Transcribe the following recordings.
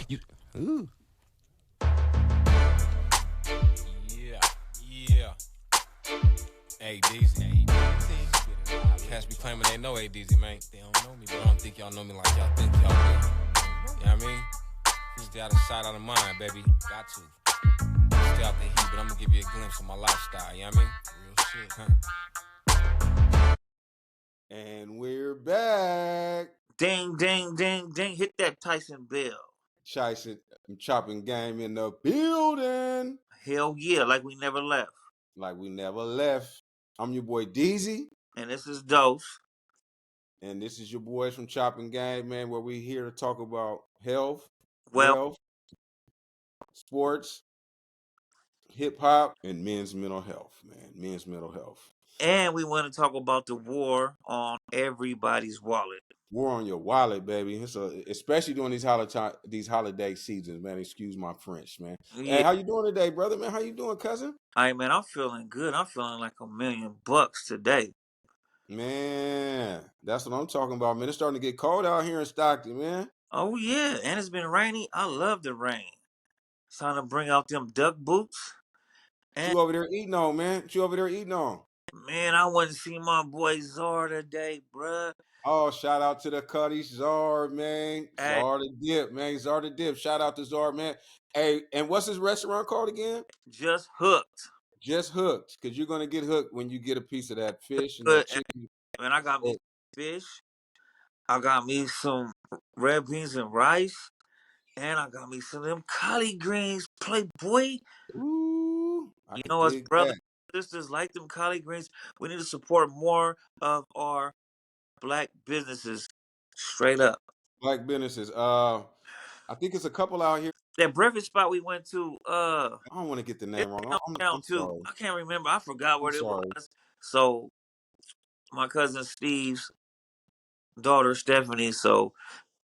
You, ooh. Yeah, yeah. ADZ. Cats be claiming they know ADZ, man. They don't know me, but I don't think y'all know me like y'all think y'all do. You know what I mean? Stay out of sight, out of mind, baby. Got to. Stay out the heat, but I'm gonna give you a glimpse of my lifestyle, you know what I mean? Real shit. And we're back. Ding, ding, ding, ding. Hit that Tyson bell. Tyson chopping game in the building. Hell yeah, like we never left. Like we never left. I'm your boy DZ. And this is Dose. And this is your boys from Chopping Game, man, where we here to talk about health, Well, wealth, sports, hip hop, and men's mental health, man. Men's mental health. and we want to talk about the war on everybody's wallet. War on your wallet, baby. Especially during these holiday seasons, man. Excuse my French, man. Hey, Yeah. how you doing today, brother? Man, how you doing, cousin? Hey man, I'm feeling good. I'm feeling like $1,000,000 today. Man, that's what I'm talking about, man. It's starting to get cold out here in Stockton, man. Oh yeah, and it's been rainy. I love the rain. It's time to bring out them duck boots. What And you over there eating on, man? What you over there eating on? man, I want to see my boy Zar today, bruh. Oh, shout out to the Cuddy Czar, man. Hey, Czar the Dip, man. Czar the Dip. Shout out to Czar, man. Hey, and what's his restaurant called again? just hooked. Just Hooked, because you're gonna get hooked when you get a piece of that fish and that Good. chicken. And I got me Oh, some fish. I got me some red beans and rice. And I got me some of them collard greens, Playboy. ooh, I You could know, us dig brothers that. and sisters like them collard greens. We need to support more of our black businesses. Straight up. Black businesses. I think it's a couple out here. That breakfast spot we went to, I don't want to get the it's name wrong. downtown I'm too. sorry. I can't remember. I forgot I'm what it sorry. was. So my cousin Steve's daughter Stephanie. So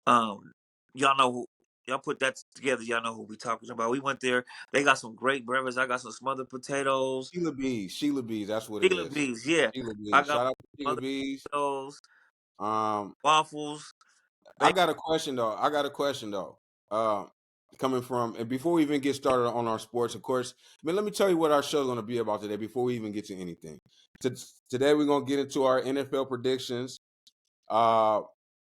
um, y'all know who. Y'all put that together. Y'all know who we talking about. We went there. They got some great breakfast. I got some smothered potatoes. Sheila Bees. Sheila Bees. That's what it Sheila is. bees, yeah. Sheila I Bees. got Shout out to Sheila mother Bees. potatoes, Um, waffles, I bacon. got a question though. Uh, Coming from, and before we even get started on our sports, of course, man, let me tell you what our show's going to be about today. Before we even get to anything, today we're going to get into our NFL predictions. Uh,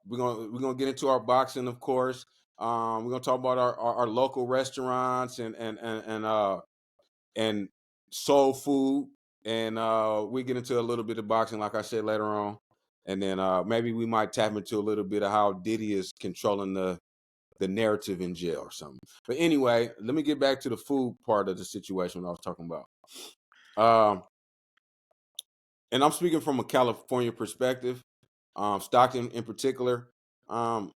we're gonna get into our boxing, of course. We're gonna talk about our local restaurants and soul food, and we get into a little bit of boxing, like I said later on, and then maybe we might tap into a little bit of how Diddy is controlling the narrative in jail or something. But anyway, let me get back to the food part of the situation I was talking about. Um, and I'm speaking from a California perspective, Stockton in particular. Um,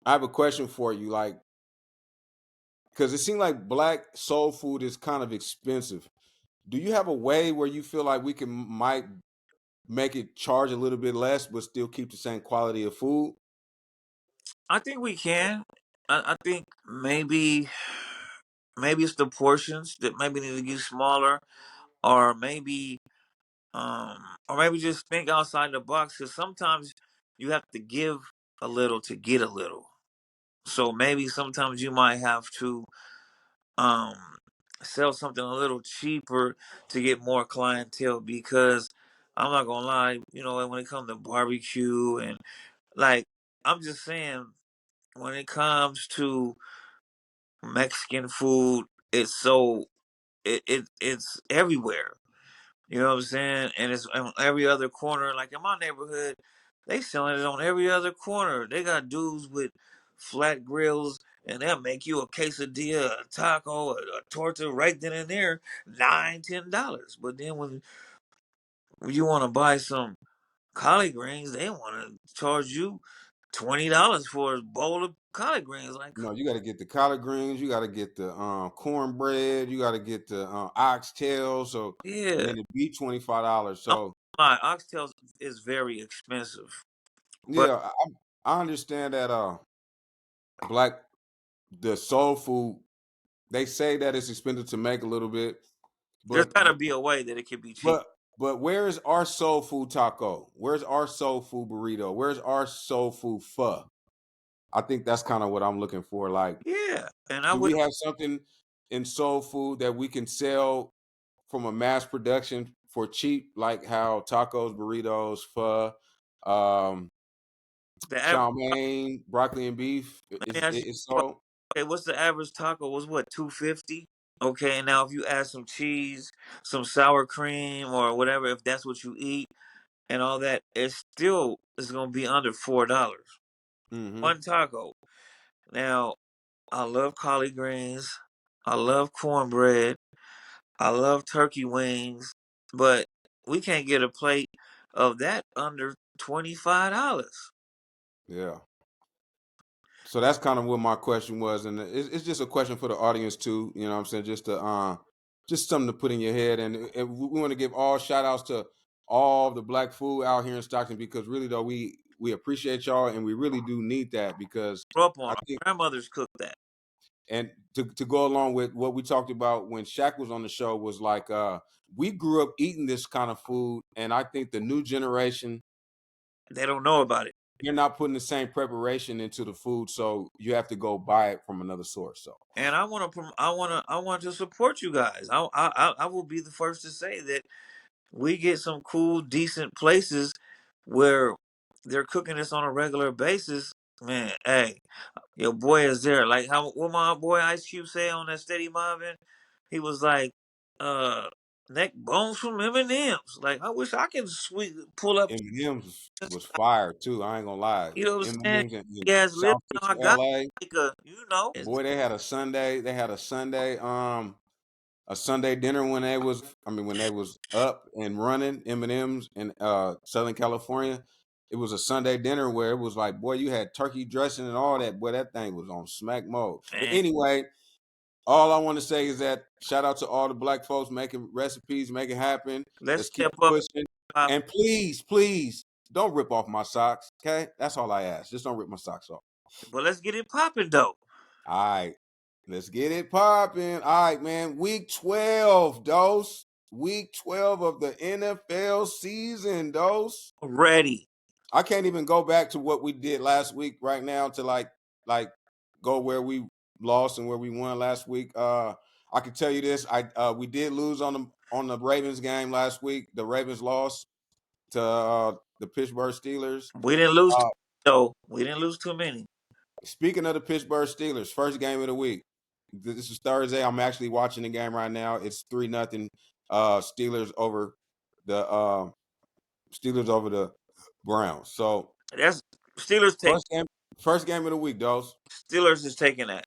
I have a question for you, like, because it seems like black soul food is kind of expensive. Do you have a way where you feel like we can might make it charge a little bit less, but still keep the same quality of food? I think we can. I think maybe it's the portions that maybe need to get smaller, or maybe just think outside the box. Because sometimes you have to give a little to get a little. So maybe sometimes you might have to um sell something a little cheaper to get more clientele. Because I'm not gonna lie, when it comes to barbecue and like, I'm just saying, when it comes to Mexican food, it's so it's everywhere. You know what I'm saying? And it's on every other corner. Like in my neighborhood, they selling it on every other corner. They got dudes with flat grills, and they'll make you a quesadilla, a taco, a torta right then and there, $9, $10. But then when you want to buy some collard greens, they want to charge you $20 for a bowl of collard greens. Like, No, you got to get the collard greens, you got to get the cornbread, you got to get the oxtail. So, and yeah, then it be $25. I'm, So, my oxtails is very expensive, but yeah, I understand that black the soul food. They say that it's expensive to make a little bit, there's but got to be a way that it can be cheap. But but where is our soul food taco? Where's our soul food burrito? Where's our soul food pho? I think that's kind of what I'm looking for. Like, Yeah, and I do would. we have something in soul food that we can sell from a mass production for cheap, like how tacos, burritos, pho, um, The average. chow mein, broccoli and beef Let me is ask you. is sold? Okay, what's the average taco? Was what 250? Okay, and now if you add some cheese, some sour cream, or whatever, if that's what you eat, and all that, it still is gonna be under $4. Mm-hmm. One taco. Now, I love collard greens. I love cornbread. I love turkey wings, but we can't get a plate of that under $25. Yeah. So that's kind of what my question was, and it's just a question for the audience too. You know what I'm saying? Just something to put in your head. And we want to give all shout outs to all the black food out here in Stockton, because really though we appreciate y'all, and we really do need that, because Grew up on I our think, grandmothers cook that. and to go along with what we talked about when Shaq was on the show, was like we grew up eating this kind of food, and I think the new generation, They don't know about it. you're not putting the same preparation into the food, so you have to go buy it from another source. So And I want to support you guys. I will be the first to say that we get some cool, decent places where they're cooking this on a regular basis. Man, hey, your boy is there. Like how what my boy Ice Cube say on that Steady Mobbing, he was like, uh, neck bones from M&M's. Like I wish I could pull up. M&M's was fire too. I ain't gonna lie. You know what I'm saying? M&M's in Yes, live. South I Central got LA. like a, Boy, they had a Sunday. They had a Sunday dinner when they was, I mean, when they was up and running. M&M's in Southern California. It was a Sunday dinner where it was like, boy, you had turkey dressing and all that. Boy, that thing was on smack mode. But man. anyway, all I want to say is that shout out to all the black folks making recipes, make it happen. Let's Let's keep step it up. pushing. And please, please don't rip off my socks. Okay? That's all I ask. Just don't rip my socks off. But let's get it popping though. All right. Let's get it popping. All right, man. Week 12, Dose. Week 12 of the NFL season, Dose. Ready. I can't even go back to what we did last week right now to like go where we lost and where we won last week. I can tell you this: we did lose on the Ravens game last week. The Ravens lost to the Pittsburgh Steelers. We didn't lose Uh, though. We didn't lose too many. Speaking of the Pittsburgh Steelers, first game of the week. This is Thursday. I'm actually watching the game right now. It's 3-0 Steelers over the Browns. So That's Steelers take first game, first game of the week, Dose. Steelers is taking that.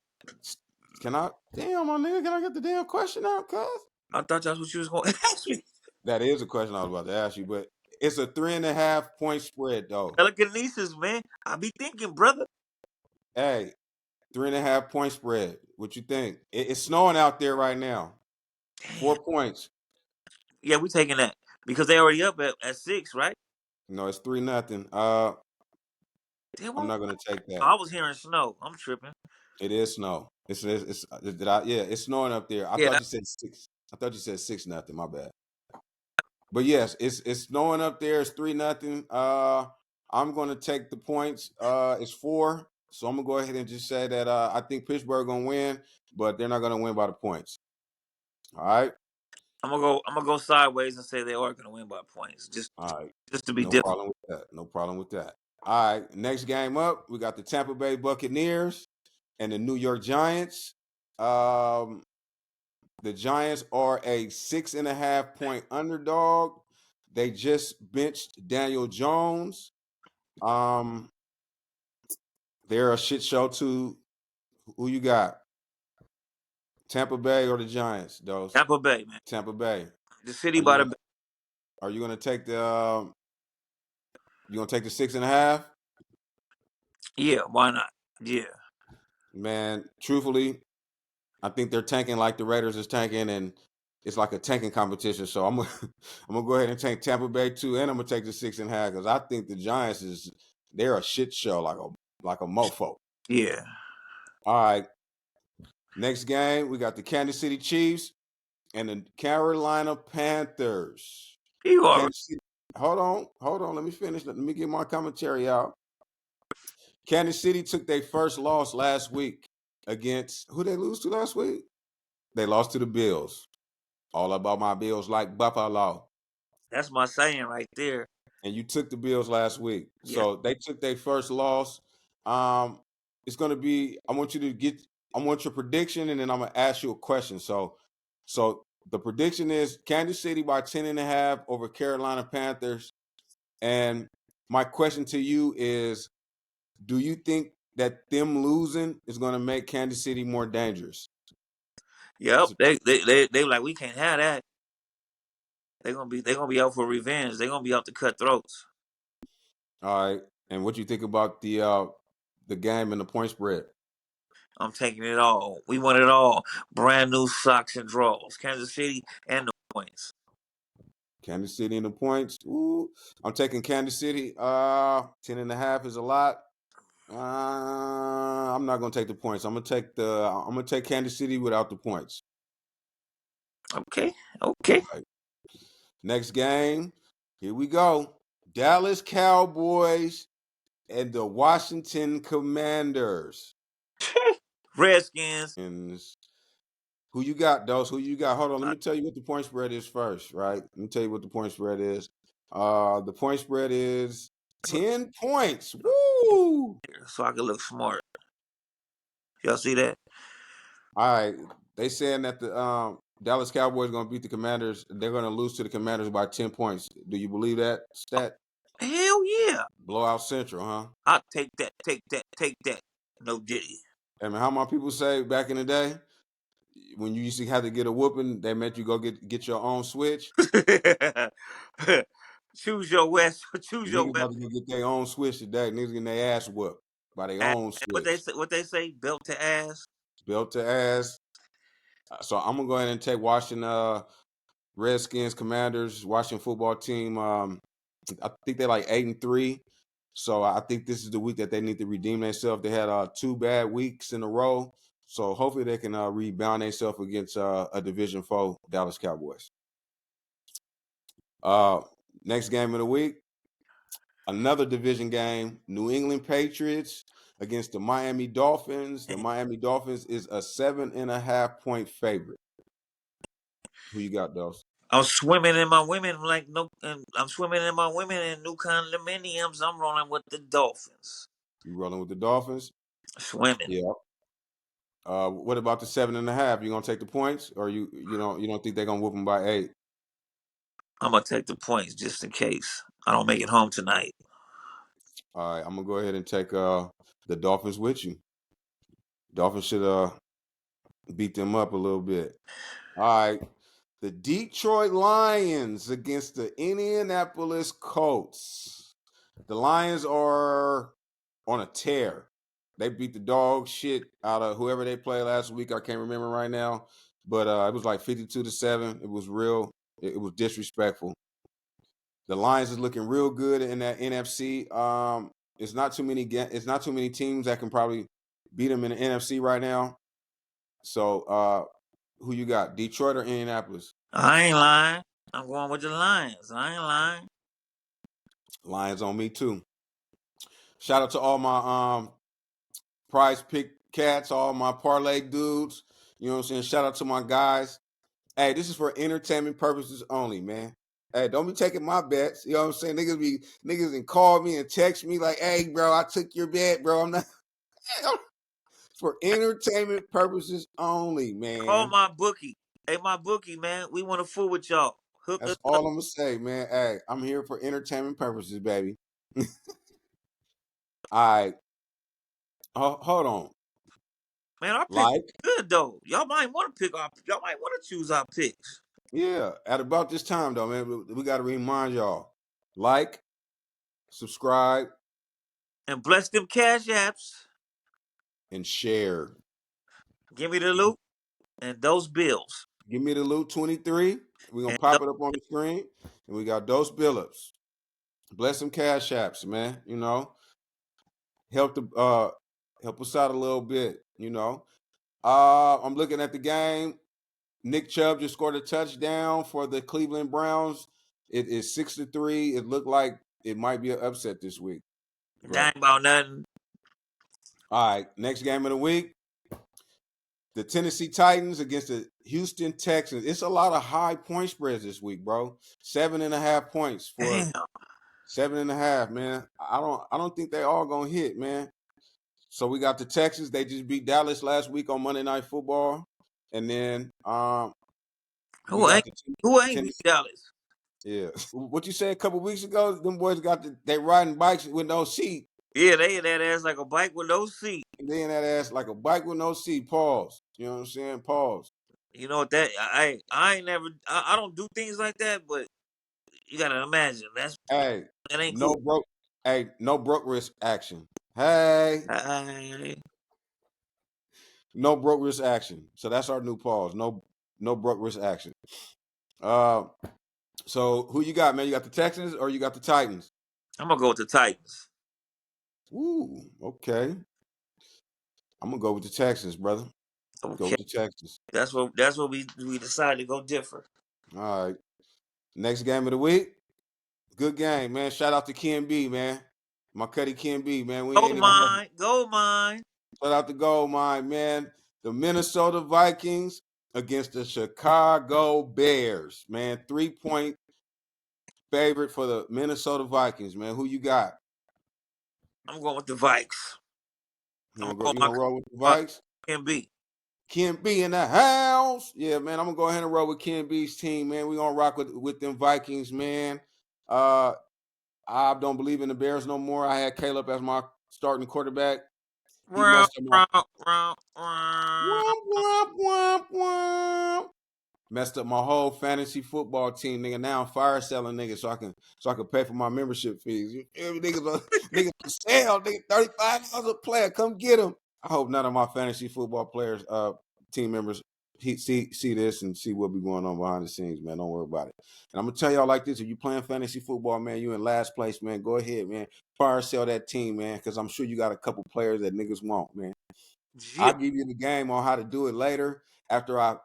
Can I? Damn, my nigga, can I get the damn question out, cuz? I thought that's what you was going to ask me. That is a question I was about to ask you, but it's a 3.5 point spread, though. Telekinesis, man. I be thinking, brother. Hey, 3.5 point spread. What you think? It's snowing out there right now. Damn. 4 points. Yeah, we taking that because they already up at 6, right? No, it's 3-0. Damn, I'm not gonna take that. I was hearing snow. I'm tripping. It is snow. Yeah, it's snowing up there. I Yeah, thought you said 6. I thought you said 6-0. My bad. But yes, it's snowing up there. It's 3-0. I'm gonna take the points. It's 4. So I'm gonna go ahead and just say that I think Pittsburgh gonna win, but they're not gonna win by the points. All right. I'm gonna go sideways and say they are gonna win by points. All right. Just to be No different. problem with that. No problem with that. All right. Next game up, we got the Tampa Bay Buccaneers and the New York Giants. The Giants are a 6.5 point underdog. They just benched Daniel Jones. They're a shit show too. Who you got? Tampa Bay or the Giants? Those Tampa Bay, man. Tampa Bay. The city Are you by the gonna bay. Are you gonna take the you gonna take the 6.5? Yeah, why not? Yeah. Man, truthfully, I think they're tanking like the Raiders is tanking, and it's like a tanking competition. So I'm gonna I'm gonna go ahead and take Tampa Bay too, and I'm gonna take the 6.5 because I think the Giants they're a shit show like a mofo. Yeah. All right. Next game, we got the Kansas City Chiefs and the Carolina Panthers. You are Kansas City, hold on. Let me finish. Let me get my commentary out. Kansas City took their first loss last week against who they lose to last week? They lost to the Bills. All about my Bills like Buffalo. That's my saying right there. And you took the Bills last week. Yeah. So they took their first loss. It's gonna be, I want your prediction, and then I'm gonna ask you a question. So the prediction is Kansas City by 10.5 over Carolina Panthers. And my question to you is, do you think that them losing is gonna make Kansas City more dangerous? Yep. They like, we can't have that. They're gonna be out for revenge. They're gonna be out to cut throats. All right. And what you think about the game and the point spread? I'm taking it all. We want it all. Brand new socks and drawers. Kansas City and the points. Kansas City and the points. Ooh, I'm taking Kansas City. 10.5 is a lot. I'm not gonna take the points. I'm gonna take Kansas City without the points. Okay. Right. Next game. Here we go. Dallas Cowboys and the Washington Commanders. Redskins. And who you got, Dose? Who you got? Hold on. Let me tell you what the point spread is first, right? Let me tell you what the point spread is. The point spread is 10 points. Woo! So I can look smart. Y'all see that? All right. They saying that the Dallas Cowboys are gonna beat the Commanders. They're gonna lose to the Commanders by 10 points. Do you believe that stat? Hell yeah. Blowout Central, huh? I'll take that. Take that. No Diddy. I mean, how my people say back in the day, when you used to have to get a whooping, they meant you go get your own switch. Choose your west. Choose your Niggas weapon. about to go get their own switch today. Niggas getting their ass whooped by their own switch. What they say? Belt to ass. Built to ass. So I'm gonna go ahead and take Washington Redskins Commanders, Washington football team. I think they're like 8-3. So I think this is the week that they need to redeem themselves. They had 2 bad weeks in a row. So hopefully they can rebound themselves against a Division 4 Dallas Cowboys. Next game of the week, another division game, New England Patriots against the Miami Dolphins. The Miami Dolphins is a 7.5 point favorite. Who you got, Dose? I'm swimming in my women like no. And I'm swimming in my women in new condominiums. I'm rolling with the Dolphins. You rolling with the Dolphins? Swimming. Yeah. What about the 7.5? You gonna take the points, or you don't think they're gonna whoop them by 8? I'm gonna take the points just in case I don't make it home tonight. All right, I'm gonna go ahead and take the Dolphins with you. Dolphins should beat them up a little bit. All right, the Detroit Lions against the Indianapolis Colts. The Lions are on a tear. They beat the dog shit out of whoever they played last week. I can't remember right now, but it was like 52-7. It was real. It was disrespectful. The Lions is looking real good in that NFC. It's not too many teams that can probably beat them in the NFC right now. So, who you got? Detroit or Indianapolis? I ain't lying. I'm going with the Lions. I ain't lying. Lions on me too. Shout out to all my prize pick cats, all my parlay dudes. You know what I'm saying? Shout out to my guys. Hey, this is for entertainment purposes only, man. Hey, don't be taking my bets. You know what I'm saying? Niggas can call me and text me like, hey, bro, I took your bet, bro. I'm not for entertainment purposes only, Call man. my bookie. Hey, my bookie, man. We want to fool with y'all. Hook us That's up. all I'm gonna say, man. Hey, I'm here for entertainment purposes, baby. All right. Hold on. Man, our picks Like, good though. Y'all might want to Y'all might want to choose our picks. yeah, at about this time though, man, we got to remind y'all, like, subscribe, And bless them cash apps. and share. Give me the loot and those bills. Give me the loot 23. We're gonna And pop it up on the screen. And we got Dose Billups. Bless some cash apps, man. You know, help us out a little bit, you know. I'm looking at the game. Nick Chubb just scored a touchdown for the Cleveland Browns. It is 6-3. It looked like it might be an upset this week. that ain't about nothing. All right, next game of the week. The Tennessee Titans against the Houston Texans. It's a lot of high point spreads this week, bro. 7.5 points for Damn. 7.5, man. I don't think they all gonna hit, man. So we got the Texans. They just beat Dallas last week on Monday Night Football, and then we Who got ain't the who ain't beat Tennessee. Dallas? Yeah, what you said a couple weeks ago? Them boys they riding bikes with no seat, Yeah, they that ass like a bike with no seat. and then that ass like a bike with no seat. Pause. You know what I'm saying? Pause. You know what that I ain't never I don't do things like that, but you gotta imagine Hey, that ain't no cool. broke. Hey, no broke risk action. Hey, I, no broke risk action. So that's our new pause. No broke risk action. Uh, so who you got, man? You got the Texans or you got the Titans? I'm gonna go with the Titans. Ooh, okay. I'm gonna go with the Texans, brother. Go Okay, with the Texans. that's what we decided to go different. All right. Next game of the week. Good game, man. Shout out to Ken B, man. My cuddy Ken B, man. We Go ain't even mine, go mine. shout out to Gold Mine, man. The Minnesota Vikings against the Chicago Bears, man. 3-point favorite for the Minnesota Vikings, man. Who you got? I'm going with the Vikes. I'm gonna go You my gonna roll with the uh, Vikes? can be. Ken B in the house. Yeah, man. I'm gonna go ahead and roll with Ken B's team, man. We gonna rock with them Vikings, man. Uh I don't believe in the Bears no more. I had Caleb as my starting quarterback. He Round, messed up my round, round, round. womp, womp, womp, womp. Messed up my whole fantasy football team, nigga. Now I'm fire selling niggas so I can pay for my membership fees. You feel me? Niggas for sale, nigga, $35 a player. Come get them. I hope none of my fantasy football players, team members, see this and see what be going on behind the scenes, man. Don't worry about it. And I'm gonna tell y'all like this: if you playing fantasy football, man, you in last place, man. Go ahead, man. Fire sell that team, man, because I'm sure you got a couple players that niggas want, man. Yeah, I'll give you the game on how to do it later after I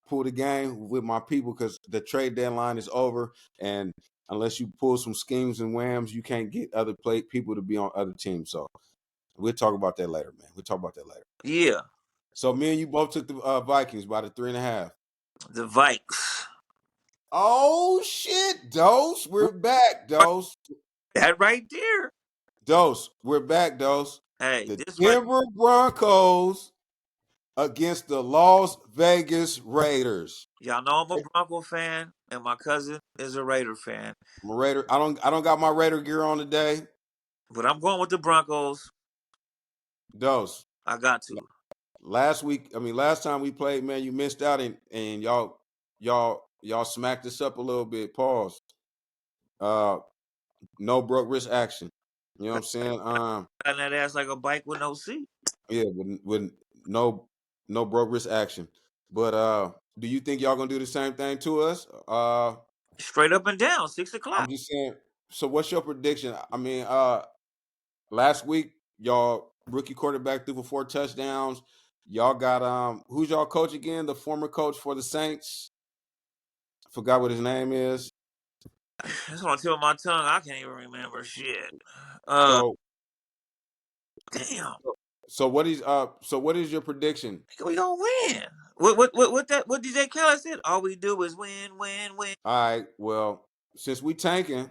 pull the game with my people because the trade deadline is over. And unless you pull some schemes and whams, you can't get other people to be on other teams. So we'll talk about that later, man. We'll talk about that later. yeah. So me and you both took the Vikings by the 3.5. The Vikes. Oh shit, Dose. We're back, Dose. That right there. Dose. We're back, Dose. Hey, The this right. Denver Broncos against the Las Vegas Raiders. Y'all know I'm a Bronco fan, and my cousin is a Raider fan. I'm a Raider. I don't got my Raider gear on today. But I'm going with the Broncos. Dose. I got to. Last time we played, man, you missed out and y'all smacked us up a little bit. Pause. Uh, no broke wrist action. You know what I'm saying? Got that ass like a bike with no seat. Yeah, with no broke wrist action. But do you think y'all gonna do the same thing to us? Straight up and down, 6 o'clock. I'm just saying. So what's your prediction? I mean, last week y'all rookie quarterback threw for 4 touchdowns. Y'all got who's y'all coach again? The former coach for the Saints. Forgot what his name is. That's on the tip of my tongue. I can't even remember shit. So Damn. what is your prediction? We gonna win. What DJ Khaled said? All we do is win, win, win. All right, well, since we tanking,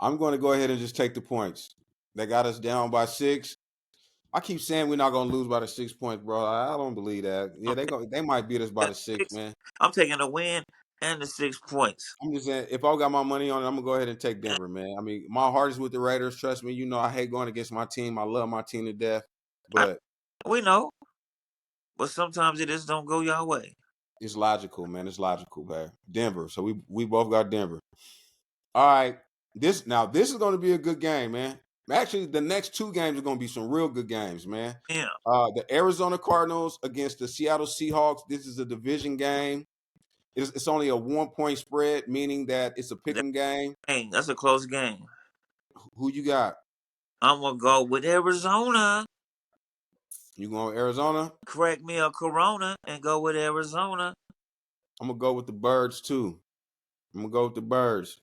I'm going to go ahead and just take the points. They got us down by 6. I keep saying we're not going to lose by the 6 points, bro. I don't believe that. Yeah, they might beat us by the 6, man. I'm taking the win and the 6 points. I'm just saying, if I got my money on it, I'm gonna go ahead and take Denver, man. I mean, my heart is with the Raiders. Trust me, you know I hate going against my team. I love my team to death, I, but we know, but sometimes it just don't go your way. it's logical, man. It's logical, man. Denver. So we both got Denver. All right. This is going to be a good game, man. Actually, the next 2 games are going to be some real good games, man. Yeah. The Arizona Cardinals against the Seattle Seahawks. This is a division game. It's only a 1-point spread, meaning that it's a pick'em game. Hey, that's a close game. Who you got? I'm gonna go with Arizona. You going with Arizona? Correct me a Corona and go with Arizona. I'm gonna go with the Birds too. I'm gonna go with the Birds.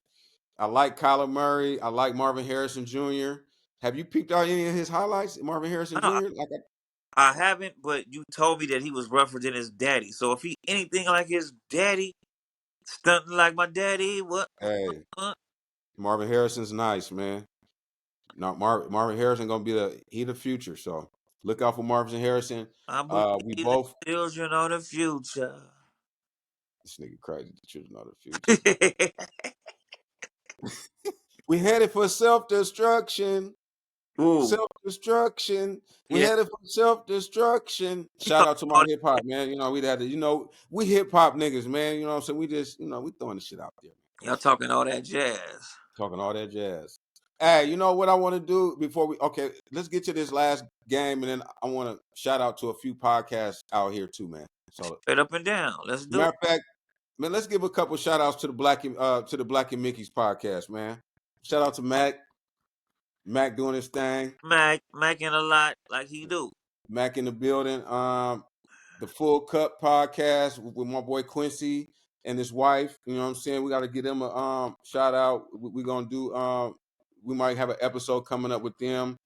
I like Kyler Murray. I like Marvin Harrison Jr. Have you peeped out any of his highlights, Marvin Harrison No, Jr.? Like, I haven't, but you told me that he was rougher than his daddy. So if he anything like his daddy, stunting like my daddy, what? hey, Uh, Marvin Harrison's nice, man. Now, Marvin Harrison gonna be the future. So look out for Marvin Harrison. I believe We the both children are the future. this nigga crazy. The children of the future. We headed for self destruction. Ooh, Self destruction. We yeah. headed for self destruction. He Shout talking out to my all hip hop, man. You know, we had to, we hip hop niggas, man. You know what I'm saying? We just, we throwing the shit out there. y'all talking all that jazz. Talking all that jazz. Hey, you know what I want to do before let's get to this last game, and then I want to shout out to a few podcasts out here too, man. So, Straight up and down. Let's do matter it. of fact, man, let's give a couple shout outs to the Black and Mickey's podcast, man. Shout out to Mac doing his thing. Macking a lot like he do. Mac in the building. The Full Cup podcast with my boy Quincy and his wife. You know what I'm saying? We got to give them a shout out. We're gonna do we might have an episode coming up with them.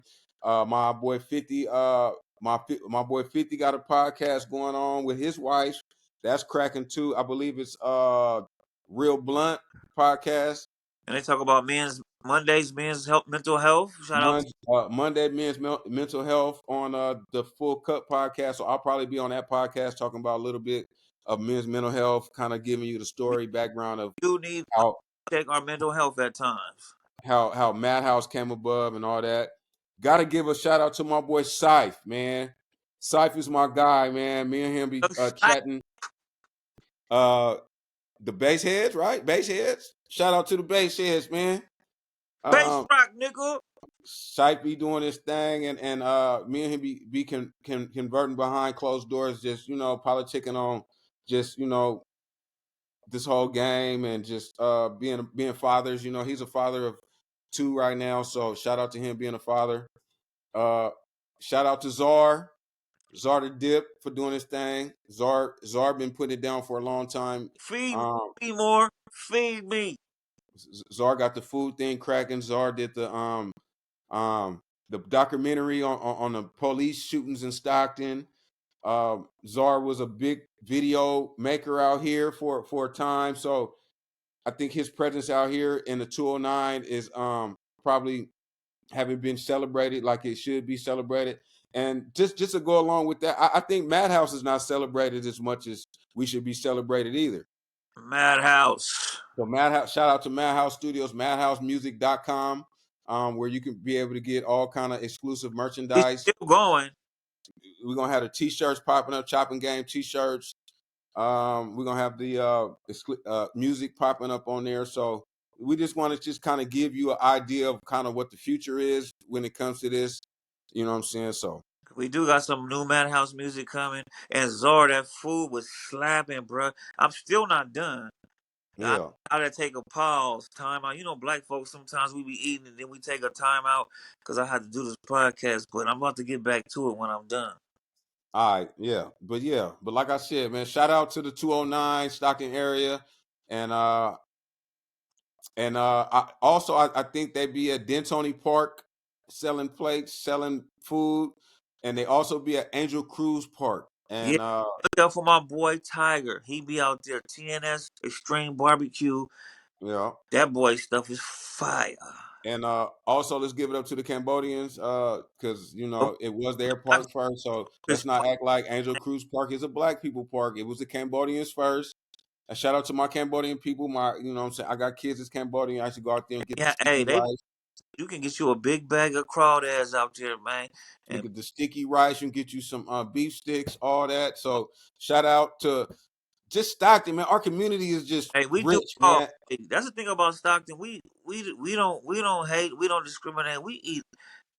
My boy 50, my boy 50 got a podcast going on with his wife. That's cracking too. I believe it's Real Blunt podcast. And they talk about men's health, mental health. Shout out to Monday men's mental health on the Full Cup podcast. So I'll probably be on that podcast talking about a little bit of men's mental health, kind of giving you the we story background of do need how to check our mental health at times. how Madhouse came above and all that. Got to give a shout out to my boy Syfe, man. Syfe is my guy, man. Me and him be chatting. The bass heads, right? Bass heads. Shout out to the bass heads, man. Bass rock, nigga. Sype be doing his thing, and me and him be converting behind closed doors, just politicking on just this whole game and just being fathers. He's a father of two right now, so shout out to him being a father. Shout out to Czar the Dip for doing his thing. Czar been putting it down for a long time. Feed me more. Feed me. Czar got the food thing cracking. Czar did the documentary on the police shootings in Stockton. Czar was a big video maker out here for a time, so I think his presence out here in the 209 is probably haven't been celebrated like it should be celebrated. And just to go along with that, I think Madhouse is not celebrated as much as we should be celebrated either. Madhouse. So Madhouse, shout out to Madhouse Studios, madhousemusic.com, where you can be able to get all kind of exclusive He's merchandise. still going. We're gonna have the t-shirts popping up, chopping game t-shirts. We're gonna have the music popping up on there. So we just want to just kind of give you an idea of kind of what the future is when it comes to this. You know what I'm saying? So We do got some new Madhouse music coming. And Zor, that food was slapping, bro. I'm still not done. I yeah. gotta take a pause, time out. Black folks, sometimes we be eating and then we take a time out because I had to do this podcast. But I'm about to get back to it when I'm done. All right, but like I said, man, shout out to the 209 Stockton area, and I think they be at Dentoni Park selling plates, selling food, and they also be at Angel Cruz Park. Yeah, And look out for my boy Tiger. He be out there. TNS Extreme Barbecue. yeah. That boy stuff is fire. And also, let's give it up to the Cambodians, because it was their park first. So let's not act like Angel Cruz Park is a black people park. It was the Cambodians first. A shout out to my Cambodian people. What I'm saying, I got kids that's Cambodian. I should go out there and get the Yeah, sticky rice. you can get you a big bag of crawdads out there, man. You And get the sticky rice. You can get you some beef sticks, all that. So shout out to just Stockton, man. Our community is just hey, we do rich, all. man. Hey, that's the thing about Stockton. We don't hate. We don't discriminate. We eat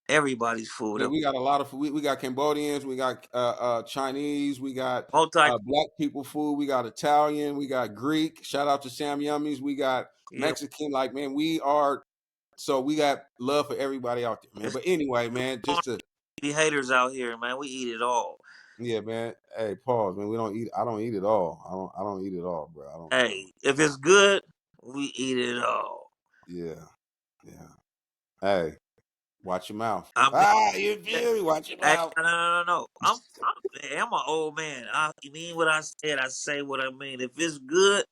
everybody's food. Yeah, we got a lot of food. We got Cambodians, we got Chinese, we got Multi. black people food, we got Italian, we got Greek. Shout out to Sam Yummies, we got Yeah, Mexican. Like, man, we got love for everybody out there, man. it's But anyway, man, just to the haters out here, man. We eat it all. yeah, man. Hey, pause, man. I don't eat it all. I don't eat it all, bro. I don't. Hey, if it's good, we eat it all. Yeah, yeah. Hey, Watch your mouth. I'm You feel me? Watch your Hey, mouth. no. I'm an old man. I mean what I said. I say what I mean. If it's good,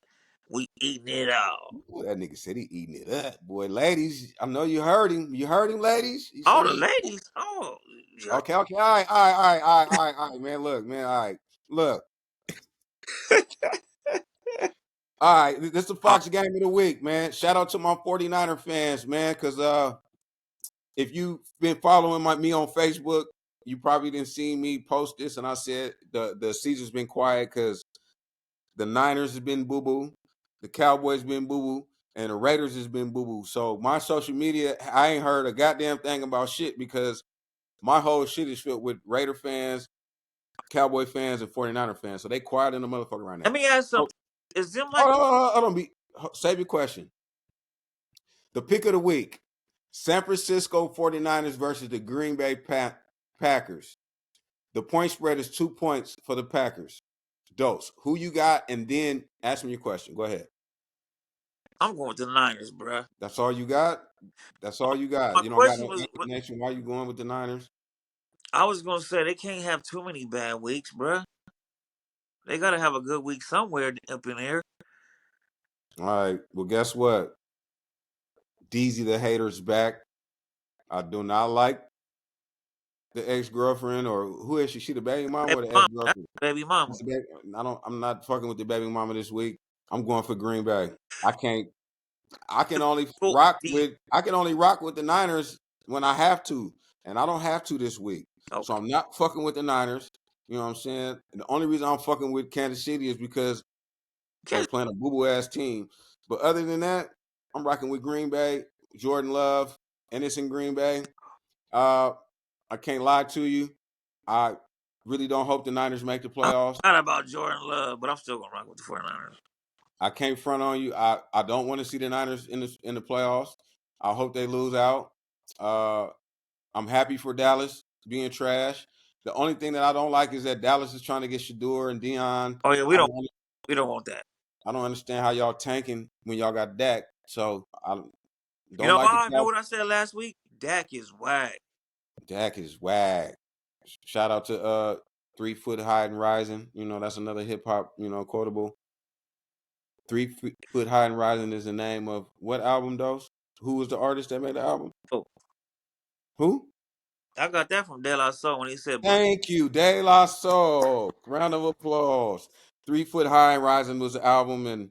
we eating it out. Ooh, that nigga said he eating it up, boy. Ladies, I know you heard him. You heard him, ladies. He All said the he. ladies. Oh, yeah. Okay. All right, man. Look, man. All right, look. All right, this is the Oh, Fox game of the week, man. Shout out to my 49er fans, man, because if you've been following me on Facebook, you probably didn't see me post this, and I said the season's been quiet because the Niners has been boo boo, the Cowboys been boo boo, and the Raiders has been boo boo. So my social media, I ain't heard a goddamn thing about shit because my whole shit is filled with Raider fans, Cowboy fans, and 49er fans. So they quiet in the motherfucker right let now. me ask Oh, something. Is them like hold on, save your question. The pick of the week: San Francisco 49ers versus the Green Bay Packers. The point spread is 2 points for the Packers. Dose, who you got? And then ask me your question. Go ahead. I'm going with the Niners, bruh. That's all you got? That's all you got? My You don't got question no was, explanation why you going with the Niners? I was gonna say they can't have too many bad weeks, bruh. They gotta have a good week somewhere up in there. All right. Well, guess what? DZ the hater's back. I do not like the ex-girlfriend, or who is she? She the baby mama Baby or the mama, that's ex-girlfriend? baby mama. It's the baby. I'm not fucking with the baby mama this week. I'm going for Green Bay. I can't I can only Full rock D. with the Niners when I have to, and I don't have to this week. So Okay. I'm not fucking with the Niners. You know what I'm saying? And the only reason I'm fucking with Kansas City is because they Just, playing a boo-boo ass team. But other than that, I'm rocking with Green Bay, Jordan Love, and it's in Green Bay. Uh, I can't lie to you. I really don't hope the Niners make the I playoffs. forgot about Jordan Love, but I'm still gonna rock with the 49ers. I can't front on you. I don't want to see the Niners in the playoffs. I hope they lose out. Uh, I'm happy for Dallas being trash. The only thing that I don't like is that Dallas is trying to get Shador and Dion. Oh yeah, I don't we don't want that. I don't understand how y'all tanking when y'all got Dak. So I You don't know like the why? Remember Cow. what I said last week? Dak is whack. Dak is wag. Shout out to 3 Foot High and Rising. You know, that's another hip hop, quotable. 3 Foot High and Rising is the name of what album, Dose? Who was the artist that made the album? Oh, Who? I got that from De La Soul when he said, "But Thank you, De La Soul. Round of applause. 3 Foot High and Rising was the album, and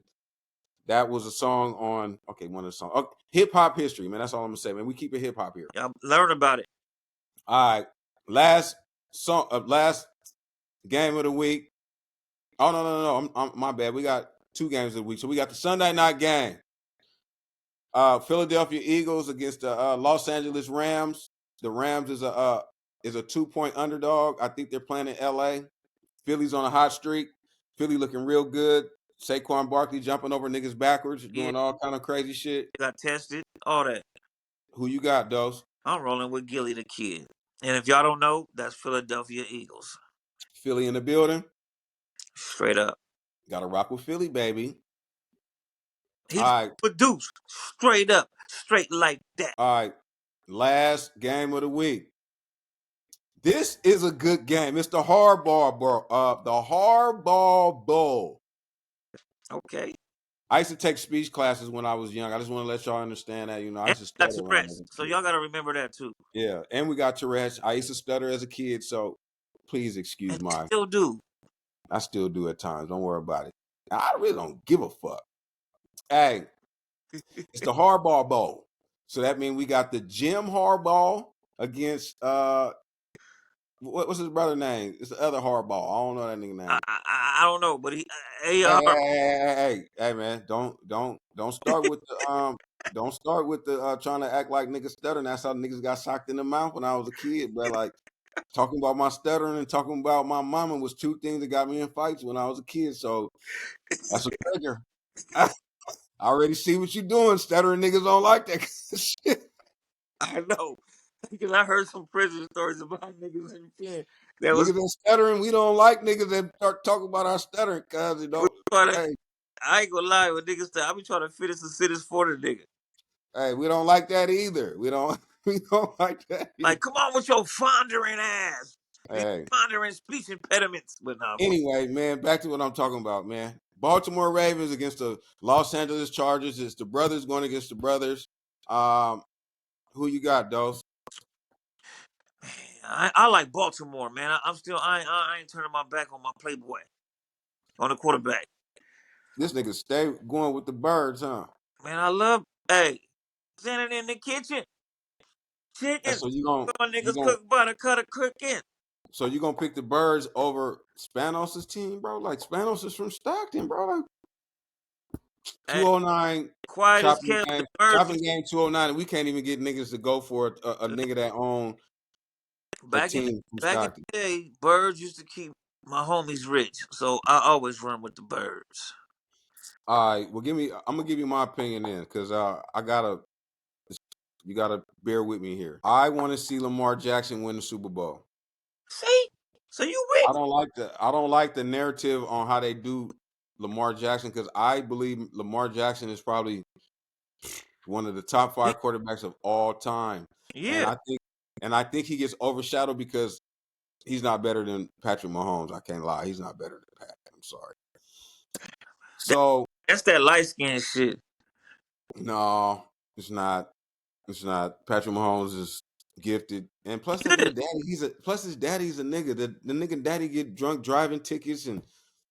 that was a song on one of the songs. Hip hop history, man. That's all I'm gonna say, man. We keep it hip hop here. y'all learn about it." All right. Last song last game of the week. Oh no. I'm my bad. We got 2 games of the week. So we got the Sunday night game. Philadelphia Eagles against the Los Angeles Rams. The Rams is a 2-point underdog. I think they're playing in LA. Philly's on a hot streak. Philly looking real good. Saquon Barkley jumping over niggas backwards, Yeah, doing all kind of crazy shit. they got tested, all that. Who you got, Dose? I'm rolling with Gilly the Kid, and if y'all don't know, that's Philadelphia Eagles. Philly in the building. Straight up, Got to rock with Philly, baby. he All right. produced straight up, straight like that. All right. Last game of the week. This is a good game. It's the Hardball Bowl. The Hardball Bowl. Okay, I used to take speech classes when I was young. I just want to let y'all understand that. I and used to got stutter when I was Tourette's, a so kid. y'all gotta remember that too. Yeah, and we got Tourette's. I used to stutter as a kid, so please excuse And they my. still do. I still do at times. Don't worry about it. I really don't give a fuck. Hey, it's the Hardball Bowl. So that means we got the Jim Harbaugh against what's his brother name? It's the other Hardball. I don't know that nigga name. I don't know, but he Hey, are. hey, man, don't start with the trying to act like niggas stuttering. That's how niggas got socked in the mouth when I was a kid, bro. Like talking about my stuttering and talking about my mama was 2 things that got me in fights when I was a kid. So that's a trigger. I already see what you're doing. Stuttering niggas don't like that shit. I know, because I heard some prison stories about niggas in pen that was Niggas that stuttering, we don't like niggas that start talking about our stuttering, cause trying to. hey, I ain't gonna lie, with niggas, I be trying to finish the sentence for the nigga. we don't like that either. We don't. We don't like that. Like, come on with your fondering ass. These Hey. pondering speech impediments. But nah, fuck. Anyway, man, back to what I'm talking about, man. Baltimore Ravens against the Los Angeles Chargers. It's the brothers going against the brothers. Who you got, Dose? I like Baltimore, man. I ain't turning my back on my playboy, on the quarterback. This nigga stay going with the birds, huh? Man, I love, hey, standing in the kitchen, And chicken. so you Some you niggas gonna cook butter, cut a cooking. so you gonna pick the birds over Spanos' team, bro? Like Spanos is from Stockton, bro. Like Hey, 209 quiet as chopping kept. The game, birds chopping used, game 209, and we can't even get niggas to go for a nigga that own a back in team from back in Stockton. the day, birds used to keep my homies rich. So I always run with the birds. All right, well, I'm gonna give you my opinion then, because you gotta bear with me here. I want to see Lamar Jackson win the Super Bowl. See? So you I rich. don't like the narrative on how they do Lamar Jackson, because I believe Lamar Jackson is probably one of the top He- 5 quarterbacks of all time, and Yeah. I think he gets overshadowed because he's not better than Patrick Mahomes. I can't lie, he's not better than Pat. I'm sorry. That, So that's that light skin shit. no, it's not. It's not. Patrick Mahomes is gifted, and plus He his is. daddy. His daddy's a nigga. The nigga daddy get drunk driving tickets, and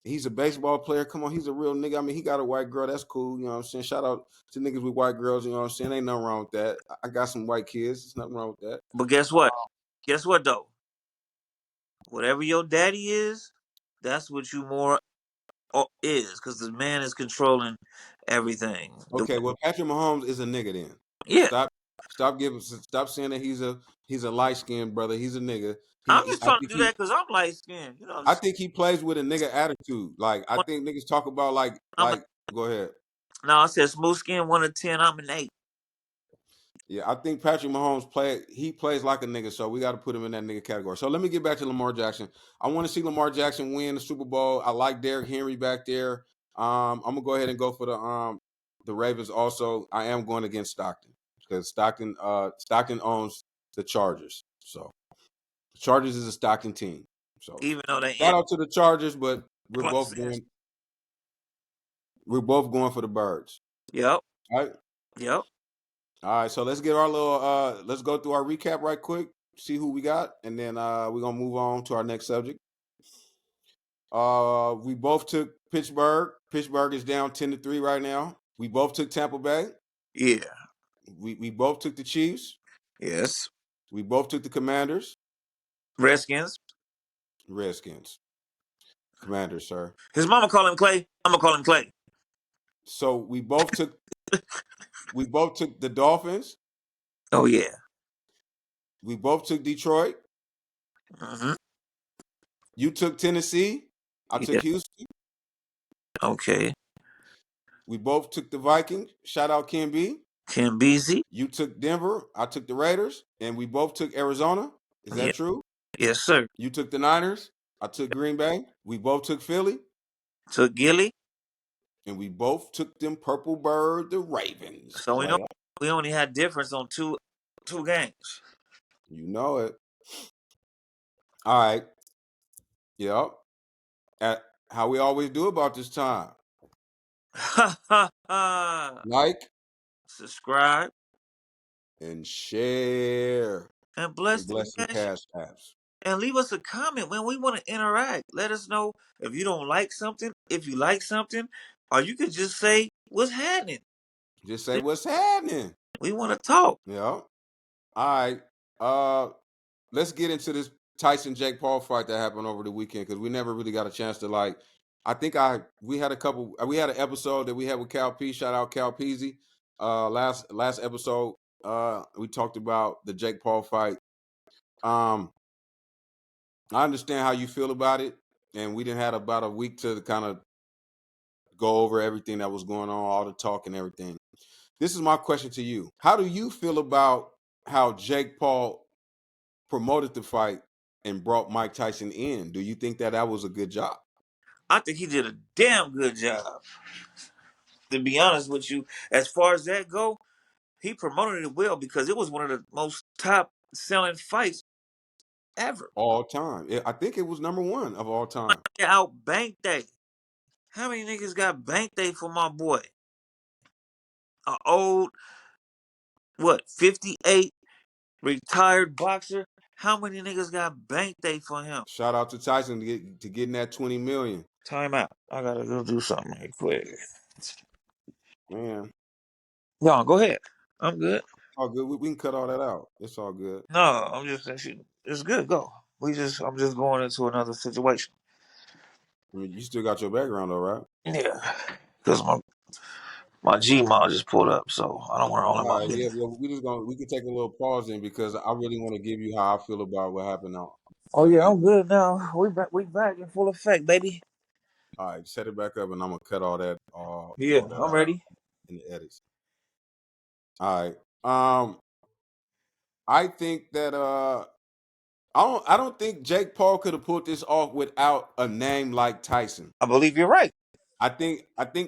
he's a baseball player. Come on, he's a real nigga. I mean, he got a white girl. That's cool. You know what I'm saying? Shout out to niggas with white girls. You know what I'm saying? Ain't nothing wrong with that. I got some white kids. There's nothing wrong with that. But guess what? Guess what though? Whatever your daddy is, that's what you more is, because the man is controlling everything. Okay, well, Patrick Mahomes is a nigga then. Yeah, Stop saying that he's a light skinned brother. He's a nigga. I'm just trying to do that because I'm light skinned. I think he plays with a nigga attitude. Like I think niggas talk about I'm a, go ahead. no, I said smooth skin 1 to 10. I'm an 8. Yeah, I think Patrick Mahomes plays like a nigga, so we got to put him in that nigga category. So let me get back to Lamar Jackson. I want to see Lamar Jackson win the Super Bowl. I like Derrick Henry back there. I'm gonna go ahead and go for the Ravens. Also, I am going against Stockton because Stockton owns the Chargers. So the Chargers is a Stockton team. So Even though they shout in out to the Chargers, but close. we're both going for the Birds. Yep, All right. yep. All right, so let's get our little let's go through our recap right quick, see who we got, and then we're gonna move on to our next subject. We both took Pittsburgh. Pittsburgh is down 10-3 right now. We both took Tampa Bay. Yeah. We both took the Chiefs. Yes. We both took the Commanders. Redskins. Redskins. Commanders, sir. His mama call him Clay. I'm gonna call him Clay. So we both took the Dolphins. Oh yeah. We both took Detroit. Mm-hmm. You took Tennessee. I took Yeah. Houston. Okay. We both took the Vikings. Shout out Ken B. Kim Beasy. You took Denver. I took the Raiders. And we both took Arizona. Is Yeah. that true? Yes, sir. You took the Niners. I took Green Bay. We both took Philly. Took Gilly. And we both took them Purple Bird, the Ravens. So Player. we only had difference on two games. You know it. All right. Yep. At how we always do about this time. Ha ha ha. Like Subscribe and share. and bless And the bless some cash. cash apps. And leave us a comment when we want to interact. Let us know if you don't like something, if you like something, or you could just say what's happening. Just say what's happening. We want to talk. Yeah. All right. Let's get into this Tyson Jake Paul fight that happened over the weekend, because we never really got a chance to we had an episode that we had with Cal P. Shout out Cal Peasy. Last episode, we talked about the Jake Paul fight. I understand how you feel about it, and we didn't had about a week to kind of go over everything that was going on, all the talk and everything. This is my question to you. How do you feel about how Jake Paul promoted the fight and brought Mike Tyson in? Do you think that was a good job? I think he did a damn good job. To be honest with you, as far as that go, he promoted it well because it was one of the most top selling fights ever. All time. I think it was number one of all time. Out bank day. How many niggas got bank day for my boy? A old, what, 58 retired boxer? How many niggas got bank day for him? Shout out to Tyson to getting that 20 million. Time out. I gotta go do something right quick. Man, Y'all, go ahead. I'm good. all good. We can cut all that out. It's all good. No, I'm just it's good. Go. I'm just going into another situation. I mean, you still got your background though, right? Yeah, because my Gmail just pulled up, so I don't want all of All my right, yeah, business. well, we can take a little pause in because I really want to give you how I feel about what happened now. Oh yeah, I'm good now. We back in full effect, baby. All right, set it back up, and I'm gonna cut Yeah, all that I'm out ready. in the edits. All right. I think that I don't think Jake Paul could have pulled this off without a name like Tyson. I believe you're right. I think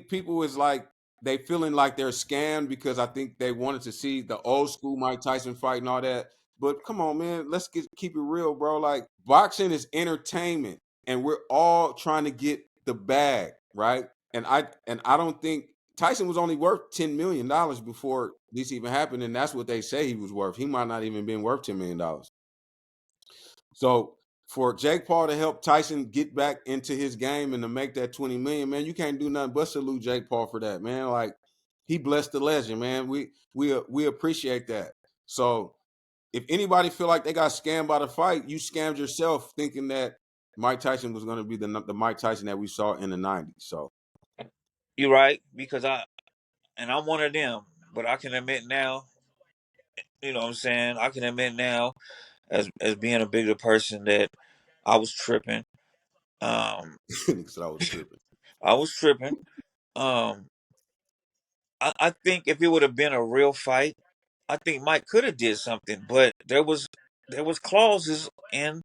people is like they feeling like they're scammed because I think they wanted to see the old school Mike Tyson fight and all that. But come on, man, let's keep it real, bro. Like boxing is entertainment, and we're all trying to get the bag, right? And I don't think Tyson was only worth $10 million before this even happened, and that's what they say he was worth. He might not even been worth $10 million. So for Jake Paul to help Tyson get back into his game and to make that 20 million, man, you can't do nothing but salute Jake Paul for that, man. Like he blessed the legend, man. We appreciate that. So if anybody feel like they got scammed by the fight, you scammed yourself thinking that Mike Tyson was going to be the Mike Tyson that we saw in the 90s. So You're right because I'm one of them, but I can admit now. You know what I'm saying? I can admit now, as being a bigger person, that I was tripping. Um, because I was tripping. I was tripping. Um, I think if it would have been a real fight, I think Mike could have did something, but there was clauses in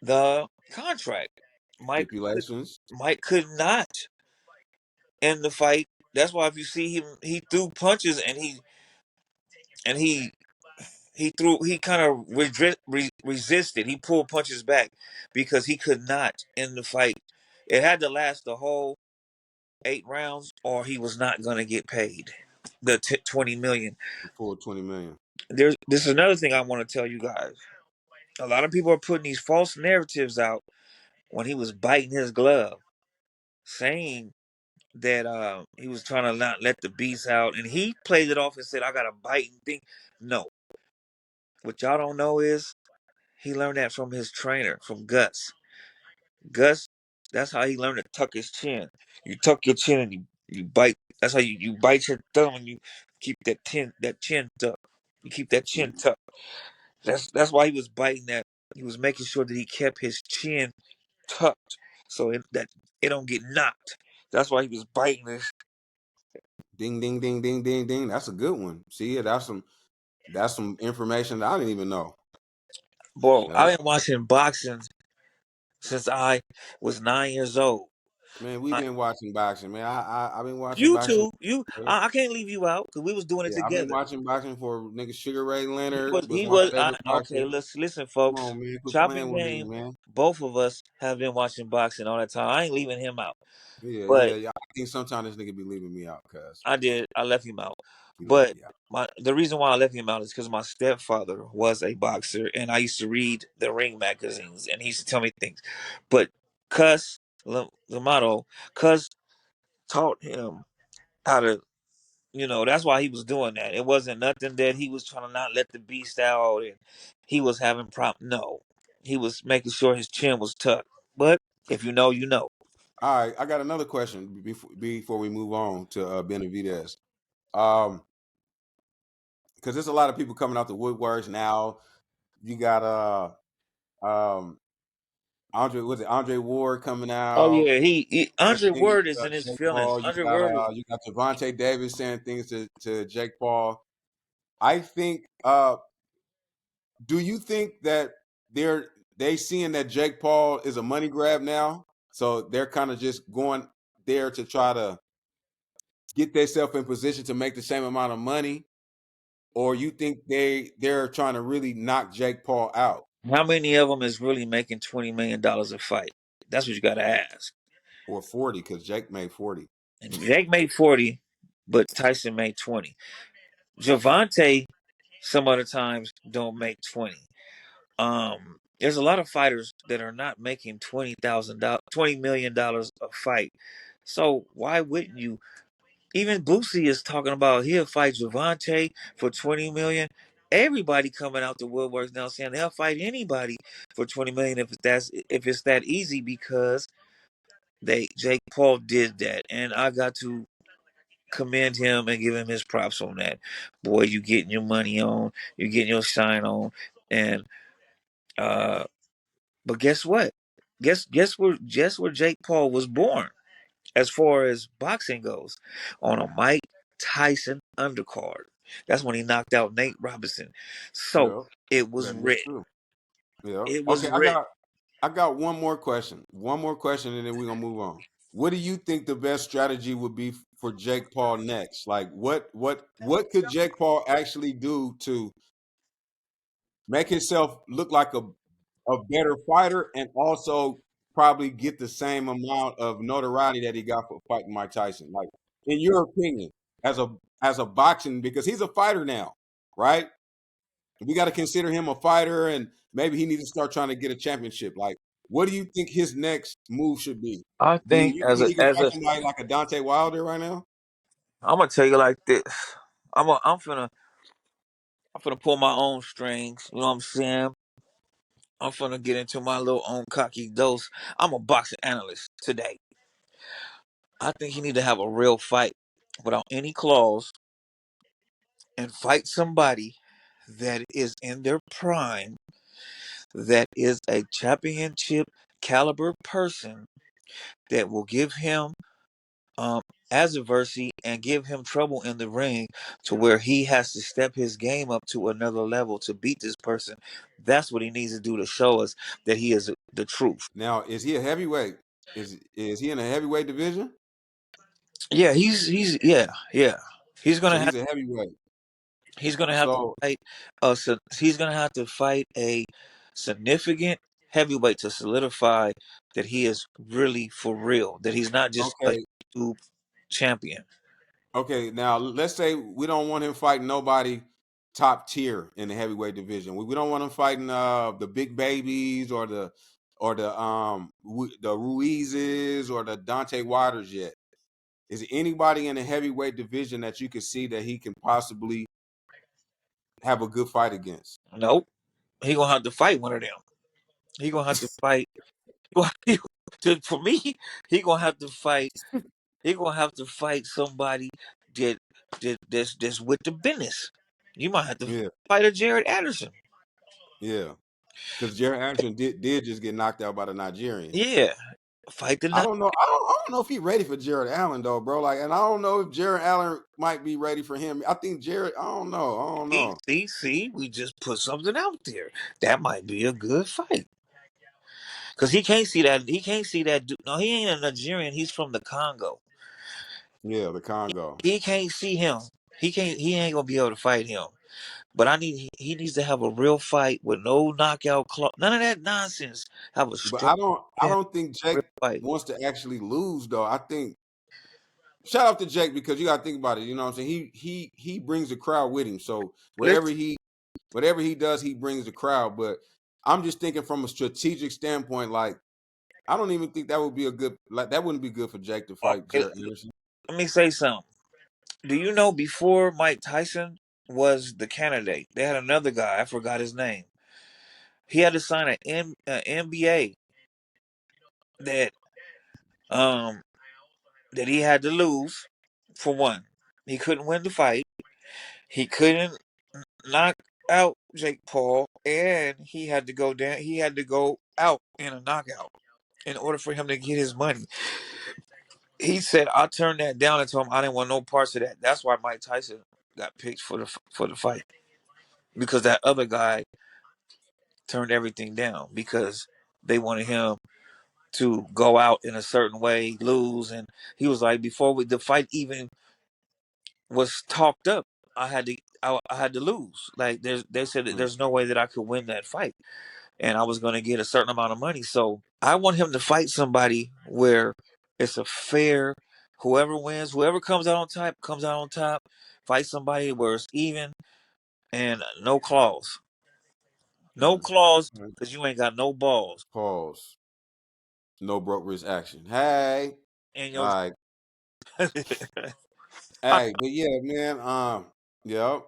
the contract. Mike Stipulations. Mike could not end the fight. That's why if you see him, he threw punches and he kind of resisted. He pulled punches back because he could not end the fight. It had to last the whole 8 rounds, or he was not going to get paid the 20 million. For 20 million. This is another thing I want to tell you guys. A lot of people are putting these false narratives out when he was biting his glove, saying that he was trying to not let the beast out, and he played it off and said, "I got a biting thing." No, what y'all don't know is he learned that from his trainer, from Gus. Gus, that's how he learned to tuck his chin. You tuck your chin and you bite. That's how you bite your thumb and you keep that chin tucked. You keep that chin tucked. That's why he was biting that. He was making sure that he kept his chin tucked so that it don't get knocked. That's why he was biting this. Ding ding ding ding ding ding. That's a good one. See, that's some information that I didn't even know. Bro, Yeah. I've been watching boxing since I was 9 years old. Man, we've I, been watching boxing, man. I've been watching you boxing. too. I can't leave you out because we was doing it Yeah, I've been together. watching boxing for nigga Sugar Ray He Leonard was was he my was favorite okay. boxer. Let's listen, Come folks. on, man, quit Chopping playing with me, game. man. Both of us have been watching boxing all that time. I ain't leaving him out, Yeah, but yeah, yeah. I think sometimes this nigga be leaving me out, cuz I did. I left him out. he left But me out. the reason why I left him out is because my stepfather was a boxer, and I used to read the Ring magazines, and he used to tell me things. But Cuss Lamato, Cuss taught him how to. That's why he was doing that. It wasn't nothing that he was trying to not let the beast out, and he was having No, he was making sure his chin was tucked. But if you know, you know. All right, I got another question before we move on to Benavidez. Um, because there's a lot of people coming out the woodworks now. You got um Andre Ward coming Oh out. yeah, Saying Andre things Word is to in his Jake feelings. Paul. Andre Word is. You got Javante Davis saying things to Jake Paul. I think do you think that they seeing that Jake Paul is a money grab now? So they're kind of just going there to try to get themselves in position to make the same amount of money. or you think they're trying to really knock Jake Paul out? How many of them is really making $20 million a fight? That's what you got to ask. Or 40, because Jake made 40. And Jake made 40, but Tyson made 20. Javante, some other times, don't make 20. There's a lot of fighters that are not making $20 million a fight. So why wouldn't you? Even Boosie is talking about he'll fight Javante for 20 million. Everybody coming out the woodworks now saying they'll fight anybody for 20 million if it's that easy, because Jake Paul did that, and I got to commend him and give him his props on that. Boy, you getting your money on, you getting your shine on, and uh, but guess what? Guess where Jake Paul was born as far as boxing goes, on a Mike Tyson undercard. That's when he knocked out Nate Robinson. So Yeah, it was that is written. true. Yeah. It was Okay, written. I got one more question. One more question, and then we're gonna move on. What do you think the best strategy would be for Jake Paul next? Like, what could Jake Paul actually do to make himself look like a better fighter, and also probably get the same amount of notoriety that he got for fighting Mike Tyson? Like, in your opinion, as a boxing, because he's a fighter now, right? We got to consider him a fighter, and maybe he needs to start trying to get a championship. Like, what do you think his next move should be? I Do think you think he can as fight a somebody like a Dante Wilder right now? I'm gonna tell you like this. I'm finna pull my own strings. You know what I'm saying? I'm finna get into my little own cocky dose. I'm a boxing analyst today. I think he need to have a real fight without any clause and fight somebody that is in their prime, that is a championship caliber person, that will give him um adversity and give him trouble in the ring, to where he has to step his game up to another level to beat this person. That's what he needs to do to show us that he is the truth. Now, is he a heavyweight? Is he in a heavyweight division? Yeah, he's yeah. He's gonna So have he's a heavyweight. he's gonna have to So fight he's gonna have to fight a significant heavyweight to solidify that he is really for real, that he's not just a okay, YouTube champion. okay. Now let's say we don't want him fighting nobody top tier in the heavyweight division. We don't want him fighting the big babies, or the Ruizes, or the Dante Waters yet. Is there anybody in the heavyweight division that you could see that he can possibly have a good fight against? Nope. He gonna have to fight one of them. He gonna have to fight. For me, he gonna have to fight. He gonna have to fight somebody that that's with the business. You might have to Yeah, fight a Jared Anderson. yeah. Because Jared Anderson did just get knocked out by the Nigerian. Yeah, fight the I night. don't know. I don't know if he's ready for Jared Allen though, bro. Like, and I don't know if Jared Allen might be ready for him. I think Jared. I don't know. I don't know. See, we just put something out there. That might be a good fight. Cause he can't see that. He can't see that. No, he ain't a Nigerian. He's from the Congo. Yeah, the Congo. He can't see him. He can't. He ain't gonna be able to fight him. But he needs to have a real fight with no knockout clause. None of that nonsense. Have a But strong I don't think real Jake fight. wants to actually lose though. I think shout out to Jake, because you got to think about it. You know what I'm saying? He brings the crowd with him. So Listen, whatever he does, he brings the crowd. But I'm just thinking from a strategic standpoint. Like, I don't even think that would be that wouldn't be good for Jake to fight okay, Jared Anderson. let me say something. Do you know before Mike Tyson was the candidate, they had another guy. I forgot his name. He had to sign an NBA that um that he had to lose. For one, he couldn't win the fight. He couldn't knock out Jake Paul, and he had to go down. He had to go out in a knockout in order for him to get his money. He said, "I turned that down and told him I didn't want no parts of that." That's why Mike Tyson got picked for the fight, because that other guy turned everything down because they wanted him to go out in a certain way, lose, and he was like, before the fight even was talked up, I had to lose. Like they said that Mm. there's no way that I could win that fight, and I was going to get a certain amount of money. So I want him to fight somebody where it's a fair. Whoever wins, whoever comes out on top, comes out on top. Fight somebody where it's even and no claws, no Mm. claws, Right. because you ain't got no balls. Pause. No broke wrist action. Hey. And All your right. Hey, but yeah, man. Yeah.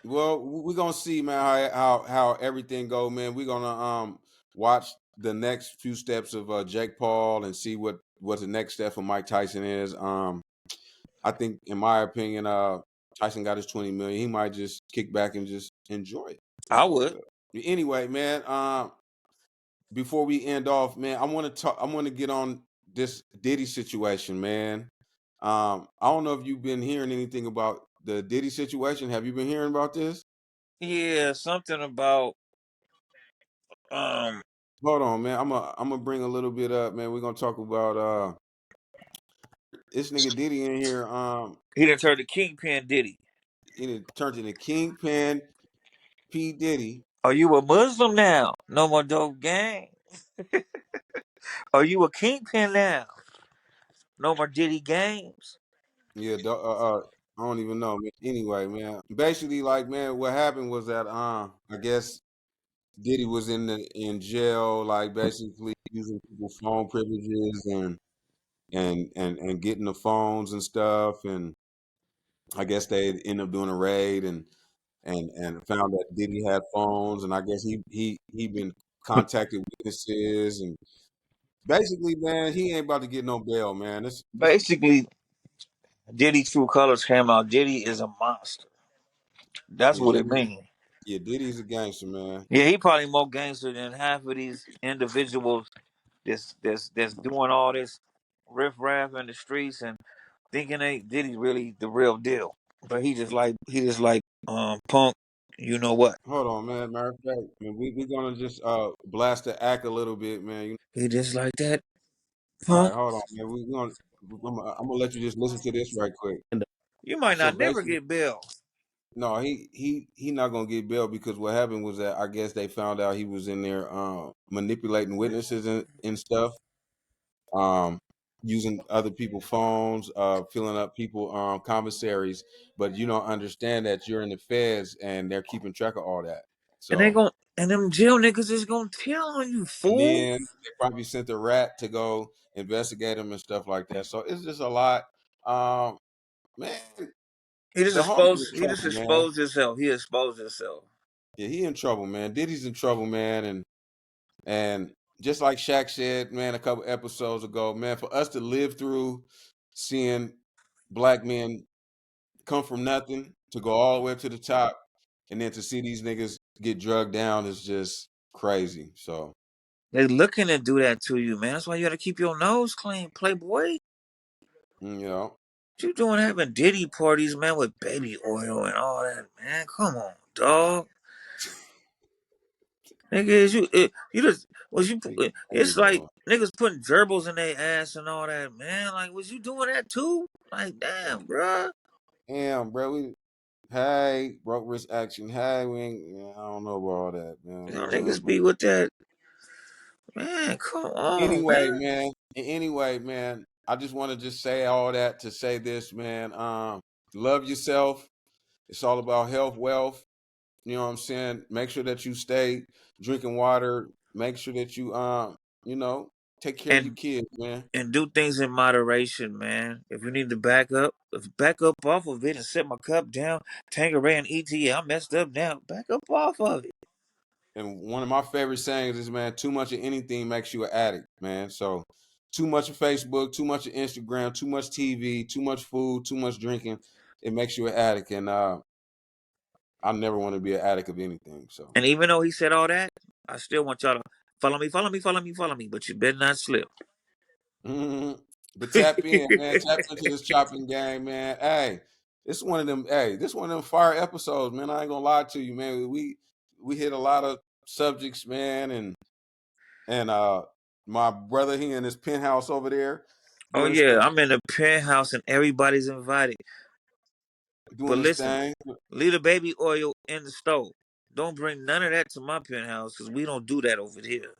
Well, we're gonna see, man, how everything go, man. We're gonna watch the next few steps of Jake Paul and see what the next step for Mike Tyson is. I think, in my opinion, Tyson got his 20 million. He might just kick back and just enjoy it. I It's all would. good. Anyway, man. Before we end off, man, I want to talk. I want to get on this Diddy situation, man. I don't know if you've been hearing anything about the Diddy situation. Have you been hearing about this? Yeah, something about um. Hold on, man. I'm gonna bring a little bit up, man. We're gonna talk about this nigga Diddy in here. He done turned the kingpin Diddy. It turned into Kingpin P Diddy. Are you a Muslim now? No more dope gang. Are you a kingpin now? No more Diddy games. Yeah, I don't even know, man. Anyway, man. Basically, like, man, what happened was that I guess Diddy was in jail, like basically using people's phone privileges and getting the phones and stuff, and I guess they ended up doing a raid and found that Diddy had phones, and I guess he been contacted witnesses, and basically, man, he ain't about to get no bail, man. This Basically, Diddy True Colors came out. Diddy is a monster. That's yeah, what it means. Diddy's a gangster, man. Yeah, he probably more gangster than half of these individuals that's doing all this riff-raff in the streets and thinking they Diddy really the real deal. But he just like punk, you know what? Hold on, man. Matter of fact, man, we gonna just blast the act a little bit, man. He just like that All punk. right, hold on, man. I'm gonna let you just listen to this right quick. You might So not never basically, get bail. no, he not gonna get bail because what happened was that I guess they found out he was in there manipulating witnesses and stuff, um, using other people's phones, filling up people commissaries. But you don't understand that you're in the feds and they're keeping track of all that. And they So gon' and them jail niggas is gonna tell on you, and fool. then they probably sent a rat to go investigate him and stuff like that. So it's just a lot. Um, Man, the homie in He just trouble, man. exposed himself. He exposed himself. Yeah, he in trouble, man. Diddy's in trouble, man, and just like Shaq said, man, a couple episodes ago, man, for us to live through seeing black men come from nothing to go all the way up to the top, and then to see these niggas get drugged down is just crazy. So, They looking to do that to you, man. That's why you gotta keep your nose clean, playboy. you know, What you doing having Diddy parties, man, with baby oil and all that, man? Come on, dog. Nigga, you just was you? nigga, baby It's like oil. niggas putting gerbils in their ass and all that, man. Like, was you doing that too? Like, damn, bruh. Damn, bro. Hey, broke wrist action. Hey, we ain't, yeah, I don't know about all that, man. You know, niggas be with that, man. Come on, Anyway, man. man. Anyway, man. I just want to just say all that to say this, man. Love yourself. It's all about health, wealth. You know what I'm saying? Make sure that you stay drinking water. Make sure that you know, take care of your And kids, man. and do things in moderation, man. If you need to back up off of it and set my cup down. Tangeray and ET, I messed up now. Back up off of it. And one of my favorite sayings is, man, too much of anything makes you an addict, man. So too much of Facebook, too much of Instagram, too much TV, too much food, too much drinking, it makes you an addict. And I never want to be an addict of anything. So And even though he said all that, I still want y'all to follow me, follow me, follow me, follow me. But you better not slip. mhm. But tap in, man. Tap into this chopping game, man. Hey, this one of them. Hey, this one of them fire episodes, man. I ain't gonna lie to you, man. We hit a lot of subjects, man, and my brother, he in his penthouse over there Oh doing yeah, stuff. I'm in the penthouse and everybody's invited. doing But this listen, thing. leave the baby oil in the stove. Don't bring none of that to my penthouse because we don't do that over here.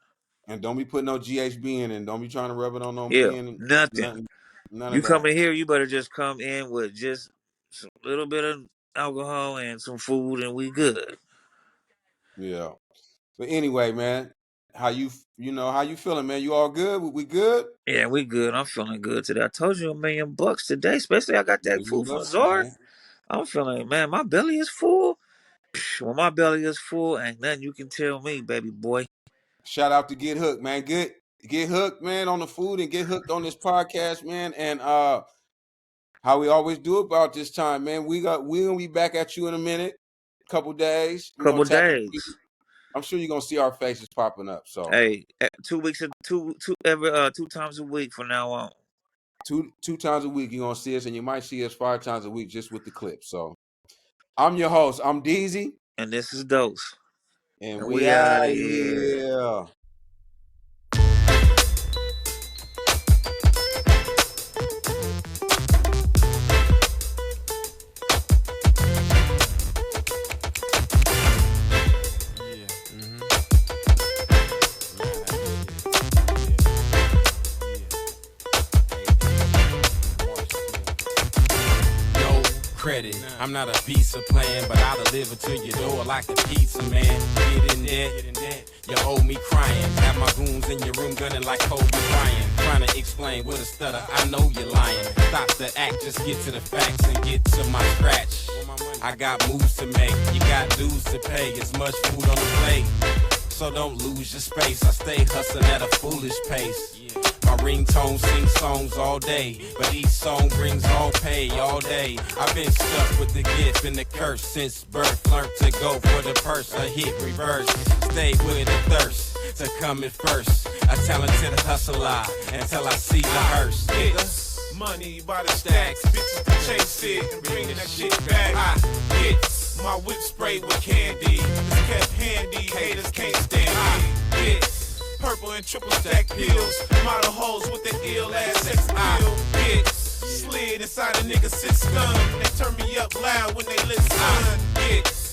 And don't be putting no GHB in, and don't be trying to rub it on no Yeah, men. nothing. Nothing, none You of come that. in here, you better just come in with just some little bit of alcohol and some food, and we good. Yeah. But anyway, man, how you how you feeling, man? You all good? We good? Yeah, we good. I'm feeling good today. I told you $1,000,000 today, especially I got that $1 million, food from Zord. man. I'm feeling, man, my belly is full. When my belly is full, ain't nothing you can tell me, baby boy. Shout out to Get Hooked, man. Get hooked, man, on the food and get hooked on this podcast, man. And how we always do about this time, man. We're gonna be back at you in a minute, couple days. We're gonna Couple tap days. in. I'm sure you're gonna see our faces popping up. So Hey, 2 weeks, every 2 times a week from now on. two times a week you're gonna see us, and you might see us 5 times a week just with the clips. So I'm your host. I'm DZ, And this is Dose. and And we we out out of of here. here. Credit. I'm not a pizza plan, but I'll deliver to your door like a pizza man. Get in there, you owe me crying. Have my goons in your room gunning like Kobe Bryant. Trying to explain with a stutter, I know you're lying. Stop the act, just get to the facts and get to my scratch. I got moves to make, you got dues to pay. It's much food on the plate, so don't lose your space. I stay hustling at a foolish pace. My ringtone sings songs all day, but each song brings all pay all day. I've been stuck with the gift and the curse since birth. Learned to go for the purse, a hit reverse. Stay with the thirst to come in first. A talented hustler until I see the hearse. It's money by the stacks, bitches to chase it and bring that shit back. I hits my whip spray with candy. It's kept handy, haters can't stand it. It's purple and triple stack pills. Model hoes with the ill ass sex appeal. It's slid inside a nigga system. They turn me up loud when they listen. It's